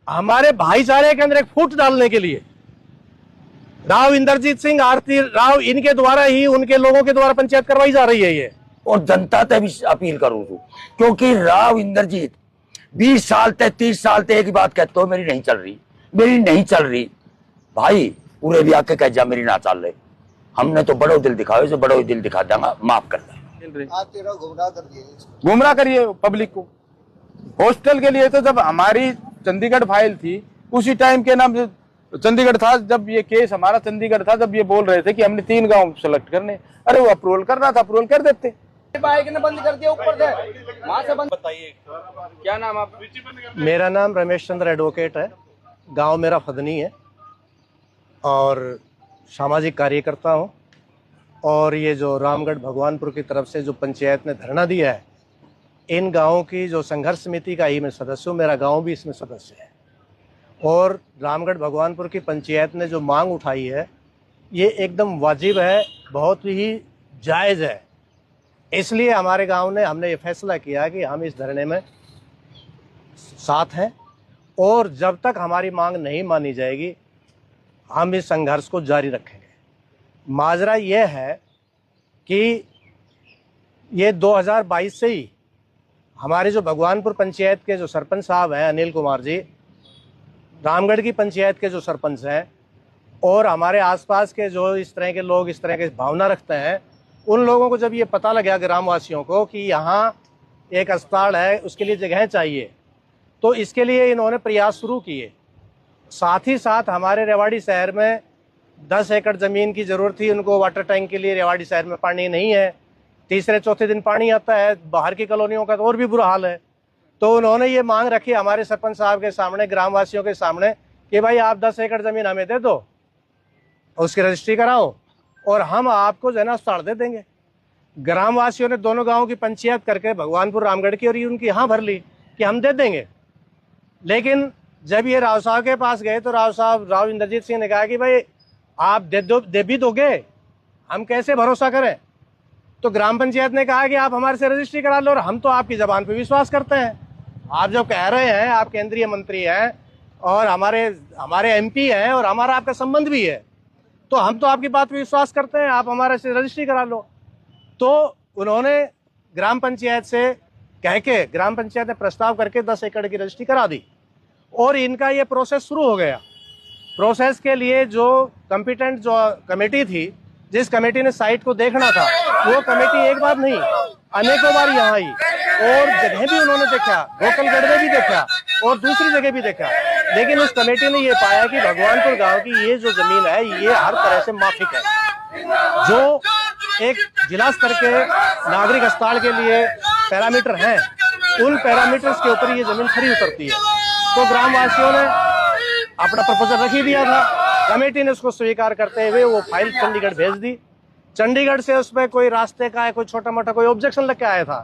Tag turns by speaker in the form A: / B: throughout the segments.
A: हमारे भाईचारे के अंदर एक फूट डालने के लिए राव इंद्रजीत सिंह, आरती राव, इनके द्वारा ही, उनके लोगों के द्वारा पंचायत करवाई जा रही है ये।
B: और जनता से भी अपील करूं तू, क्योंकि राव इंद्रजीत 20 साल तक 30 साल तक एक ही बात कहते हो, मेरी नहीं चल रही, मेरी नहीं चल रही। भाई पूरे भी आके कह जा मेरी ना चल रही, हमने तो बड़ो दिल दिखाओ, जो बड़ो दिल दिखा देंगे, माफ कर दें।
C: गुमराह करिए पब्लिक को। हॉस्टल के लिए तो जब हमारी चंडीगढ़ फाइल थी उसी टाइम के नाम से चंडीगढ़ था, जब ये केस हमारा चंडीगढ़ था, जब ये बोल रहे थे कि हमने 3 गांव सेलेक्ट करने, अरे वो अप्रूवल करना था, अप्रूवल कर देते।
D: बाइक ने बंद कर दिया ऊपर से, वहां से बंद। बताइए क्या नाम आप?
A: मेरा नाम रमेश चंद्र एडवोकेट है, गांव मेरा फदनी है और सामाजिक कार्यकर्ता हूं। और ये जो रामगढ़ भगवानपुर की तरफ से जो पंचायत ने धरना दिया है, इन गांवों की जो संघर्ष समिति का ही मैं सदस्य हूँ, मेरा गांव भी इसमें सदस्य है। और रामगढ़ भगवानपुर की पंचायत ने जो मांग उठाई है ये एकदम वाजिब है, बहुत ही जायज़ है। इसलिए हमारे गांव ने, हमने ये फैसला किया कि हम इस धरने में साथ हैं और जब तक हमारी मांग नहीं मानी जाएगी हम इस संघर्ष को जारी रखेंगे। माजरा ये है कि ये 2022 से ही हमारे जो भगवानपुर पंचायत के जो सरपंच साहब हैं अनिल कुमार जी, रामगढ़ की पंचायत के जो सरपंच हैं और हमारे आसपास के जो इस तरह के लोग इस तरह के भावना रखते हैं, उन लोगों को जब ये पता लगा ग्रामवासियों को कि यहाँ एक अस्पताल है, उसके लिए जगह चाहिए, तो इसके लिए इन्होंने प्रयास शुरू किए। साथ ही साथ हमारे रेवाड़ी शहर में 10 एकड़ ज़मीन की ज़रूरत थी उनको वाटर टैंक के लिए। रेवाड़ी शहर में पानी नहीं है, तीसरे चौथे दिन पानी आता है, बाहर की कॉलोनियों का तो और भी बुरा हाल है। तो उन्होंने ये मांग रखी हमारे सरपंच साहब के सामने, ग्रामवासियों के सामने, कि भाई आप 10 एकड़ ज़मीन हमें दे दो, उसकी रजिस्ट्री कराओ और हम आपको जो है ना अस्पताल दे देंगे। ग्रामवासियों ने दोनों गाँव की पंचायत करके भगवानपुर रामगढ़ की और ये उनकी हाँ भर ली कि हम दे देंगे। लेकिन जब ये राव साहब के पास गए तो राव इंद्रजीत सिंह ने कहा कि भाई आप दे भी दोगे, हम कैसे भरोसा करें। तो ग्राम पंचायत ने कहा कि आप हमारे से रजिस्ट्री करा लो और हम तो आपकी जबान पे विश्वास करते हैं। आप जब कह रहे हैं, आप केंद्रीय मंत्री हैं और हमारे एमपी हैं और हमारा आपका संबंध भी है, तो हम तो आपकी बात पे विश्वास करते हैं, आप हमारे से रजिस्ट्री करा लो। तो उन्होंने ग्राम पंचायत से कह के, ग्राम पंचायत ने प्रस्ताव करके 10 एकड़ की रजिस्ट्री करा दी और इनका ये प्रोसेस शुरू हो गया। प्रोसेस के लिए जो कॉम्पिटेंट जो कमेटी थी, जिस कमेटी ने साइट को देखना था, वो कमेटी एक बार नहीं अनेकों बार यहाँ आई और जगह भी उन्होंने देखा, गोकलगढ़ में भी देखा और दूसरी जगह भी देखा। लेकिन उस कमेटी ने ये पाया कि भगवानपुर गांव की ये जो जमीन है ये हर तरह से माफिक है। जो एक जिला स्तर के नागरिक अस्पताल के लिए पैरामीटर हैं, उन पैरामीटर्स के ऊपर ये जमीन खरी उतरती है। तो ग्रामवासियों ने अपना प्रपोजल रख ही दिया था, कमेटी ने उसको स्वीकार करते हुए वो फाइल चंडीगढ़ भेज दी। चंडीगढ़ से उसमें कोई रास्ते का है, कोई छोटा मोटा कोई ऑब्जेक्शन लेके आया था,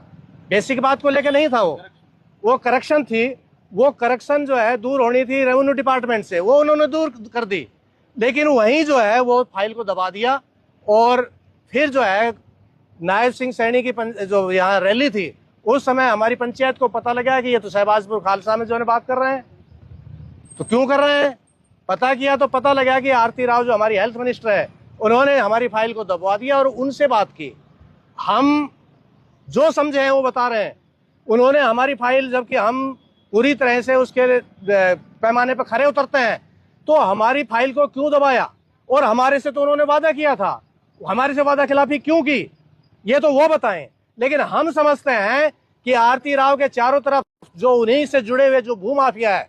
A: बेसिक बात को लेके नहीं था, वो करेक्शन थी। वो करेक्शन जो है दूर होनी थी रेवेन्यू डिपार्टमेंट से, वो उन्होंने दूर कर दी। लेकिन वहीं जो है वो फाइल को दबा दिया और फिर जो है नायब सिंह सैनी की जो यहाँ रैली थी, उस समय हमारी पंचायत को पता लगा कि ये तो शहबाजपुर खालसा में जो है बात कर रहे हैं। तो क्यों कर रहे हैं, पता किया तो पता लगा कि आरती राव जो हमारी हेल्थ मिनिस्टर है, उन्होंने हमारी फाइल को दबवा दिया और उनसे बात की। हम जो समझे हैं वो बता रहे हैं। उन्होंने हमारी फाइल, जबकि हम पूरी तरह से उसके पैमाने पर खरे उतरते हैं, तो हमारी फाइल को क्यों दबाया। और हमारे से तो उन्होंने वादा किया था, हमारे से वादा खिलाफी क्यों की, ये तो वो बताएं। लेकिन हम समझते हैं कि आरती राव के चारों तरफ जो उन्हीं से जुड़े हुए जो भूमाफिया है,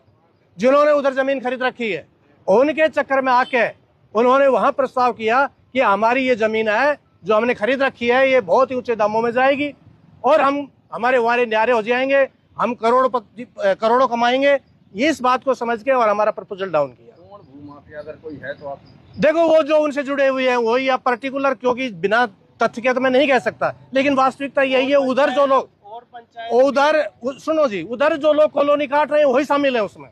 A: जिन्होंने उधर जमीन खरीद रखी है, उनके चक्कर में आके उन्होंने वहां प्रस्ताव किया कि हमारी ये जमीन है जो हमने खरीद रखी है, ये बहुत ही ऊंचे दामों में जाएगी और हमारे न्यारे हो जाएंगे, हम करोड़ों कमाएंगे। इस बात को समझ के और हमारा प्रपोजल डाउन किया।
D: कौन भूमाफिया अगर कोई है तो आप
A: देखो, वो जो उनसे जुड़े हुए हैं वही, आप पर्टिकुलर, क्योंकि बिना तथ्य के तो मैं नहीं कह सकता, लेकिन वास्तविकता यही है। उधर जो लोग सुनो जी, उधर जो लोग कॉलोनी काट रहे हैं वही शामिल है उसमें।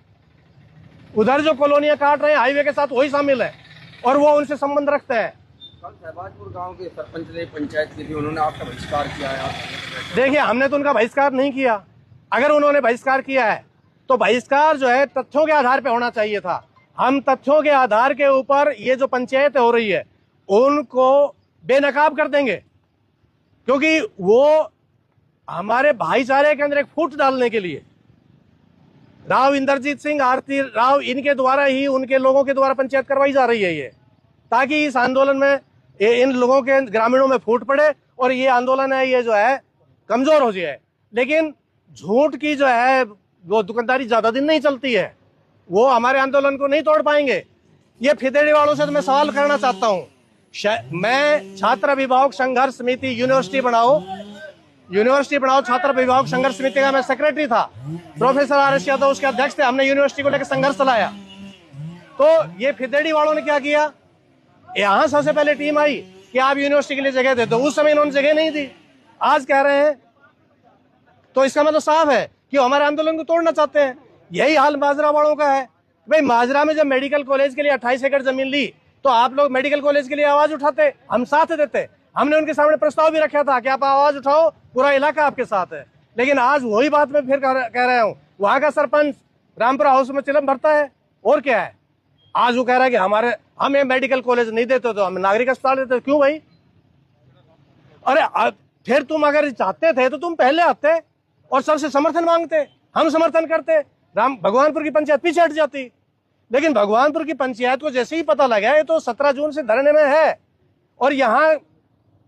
A: उधर जो कॉलोनियां काट रहे हैं हाईवे के साथ वही शामिल है और वो उनसे संबंध रखते हैं।
D: कल शहबाजपुर गांव के सरपंच ने पंचायत के लिए उन्होंने आपका बहिष्कार किया है।
A: देखिए, हमने तो उनका बहिष्कार नहीं किया। अगर उन्होंने बहिष्कार किया है तो बहिष्कार जो है तथ्यों के आधार पे होना चाहिए था। हम तथ्यों के आधार के ऊपर ये जो पंचायत हो रही है उनको बेनकाब कर देंगे, क्योंकि वो हमारे भाईचारे के अंदर एक फूट डालने के लिए राव इंद्रजीत सिंह, आरती राव, इनके द्वारा ही, उनके लोगों के द्वारा पंचायत करवाई जा रही है ये, ताकि इस आंदोलन में इन लोगों के, ग्रामीणों में फूट पड़े और ये आंदोलन है ये जो है कमजोर हो जाए। लेकिन झूठ की जो है वो दुकानदारी ज्यादा दिन नहीं चलती है, वो हमारे आंदोलन को नहीं तोड़ पाएंगे। ये फिदेड़ी वालों से तो मैं सवाल करना चाहता हूँ। मैं छात्र अभिभावक संघर्ष समिति यूनिवर्सिटी पढ़ाओ छात्र अभिभावक संघर्ष समिति का मैं सेक्रेटरी था। Professor RS. यादव उसके अध्यक्ष थे। हमने यूनिवर्सिटी को लेकर संघर्ष चलाया। तो ये फिदेड़ी वालों ने क्या किया, यहां सबसे पहले टीम आई कि आप यूनिवर्सिटी के लिए जगह दे दो। उस समय इन्होंने जगह नहीं दी, आज कह रहे हैं। तो इसका मतलब साफ है कि हमारे आंदोलन को तोड़ना चाहते हैं। यही हाल माजरा वालों का है। भाई माजरा में जब मेडिकल कॉलेज के लिए 28 एकड़ जमीन ली तो आप लोग मेडिकल कॉलेज के लिए आवाज उठाते, हम साथ देते। हमने उनके सामने प्रस्ताव भी रखा था कि आप आवाज उठाओ, पूरा इलाका आपके साथ है। लेकिन आज वही बात मैं फिर कह रहा हूँ, वहां का सरपंच रामपुरा हाउस में चिलम भरता है और क्या है। आज वो कह रहा है कि हमें मेडिकल कॉलेज नहीं देते तो हम नागरिक अस्पताल देते। क्यों भाई? अरे फिर तुम अगर चाहते थे तो तुम पहले आते और सबसे समर्थन मांगते, हम समर्थन करते, भगवानपुर की पंचायत पीछे हट जाती। लेकिन भगवानपुर की पंचायत को जैसे ही पता लगा ये तो 17 जून से धरने में है और यहाँ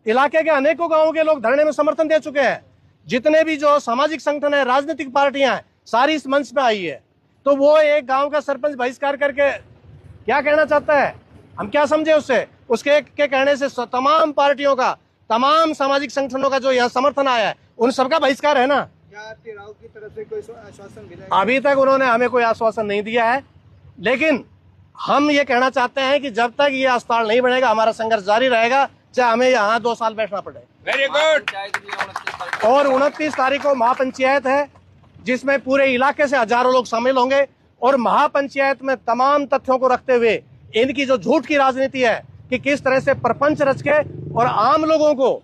A: इलाके के अनेकों गांवों के लोग धरने में समर्थन दे चुके हैं। जितने भी जो सामाजिक संगठन है, राजनीतिक पार्टियां हैं, सारी इस मंच पे आई है। तो वो एक गांव का सरपंच बहिष्कार करके क्या कहना चाहता है, हम क्या समझे उससे? उसके के कहने से तमाम पार्टियों का, तमाम सामाजिक संगठनों का जो यहाँ समर्थन आया है उन सबका बहिष्कार है ना।
E: क्या आरती राव की तरफ से कोई आश्वासन मिला?
A: अभी तक उन्होंने हमें कोई आश्वासन नहीं दिया है। लेकिन हम ये कहना चाहते हैं कि जब तक ये अस्पताल नहीं बनेगा हमारा संघर्ष जारी रहेगा, चाहे हमें यहाँ 2 साल बैठना पड़े।
C: Very good.
A: और 29 तारीख को महापंचायत है जिसमें पूरे इलाके से हजारों लोग शामिल होंगे और महापंचायत में तमाम तथ्यों को रखते हुए इनकी जो झूठ की राजनीति है कि किस तरह से प्रपंच रच के और आम लोगों को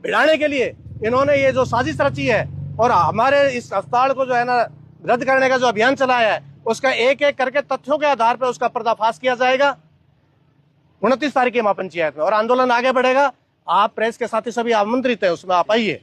A: भिड़ाने के लिए इन्होंने ये जो साजिश रची है और हमारे इस अस्पताल को जो है ना रद्द करने का जो अभियान चलाया है उसका एक एक करके तथ्यों के आधार पर उसका पर्दाफाश किया जाएगा 29 तारीख की महापंचायत में। और आंदोलन आगे बढ़ेगा। आप प्रेस के साथी सभी आमंत्रित है, उसमें आप आइए।